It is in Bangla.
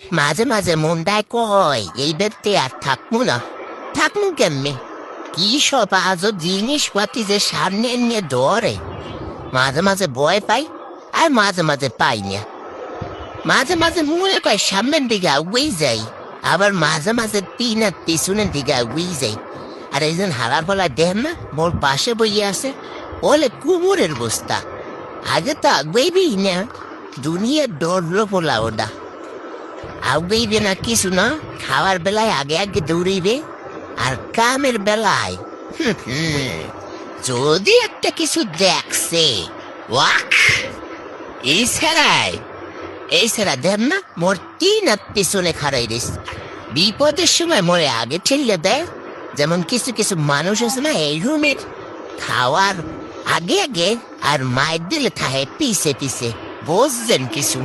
মাঝে মাঝে মনটায় কয় এই বেডতে আর থাকবো না। থাকবো কেমনে? কি সব আজব জিনিসপাতি যে সামনে নিয়ে ধরে। মাঝে মাঝে ভয় পাই, আর মাঝে মাঝে পাই না। মাঝে মাঝে মনে কয় সামনের দিকে আগুয়েই যাই, আবার মাঝে মাঝে পিনার পিছনের দিকে আগুয়েই যাই। আর একজন হারার ফলায় দেখ না মোর পাশে বইয়ে আছে, বলে কুমোরের বস্তা। আগে তো আগুয়েবি না, দুনিয়ার ডরলো পোলা ওটা। আগুয়েবে না কিছু না, খাওয়ার বেলায় আগে আগে দৌড়িবে, আর কামের বেলায় যদি একটা কিছু দেখছে ওয়াক। এই ছাড়াই এই ছাড়া দেন না মোর তিন হাত পিছনে খাড়াই দিস। বিপদের সময় মোরে আগে ঠেললে দেয়। যেমন কিছু কিছু মানুষ আছে না এই রুমের, খাওয়ার আগে আগে আর মায়ের দিলে থাহে পিছে পিছে। বুঝছেন কিছু?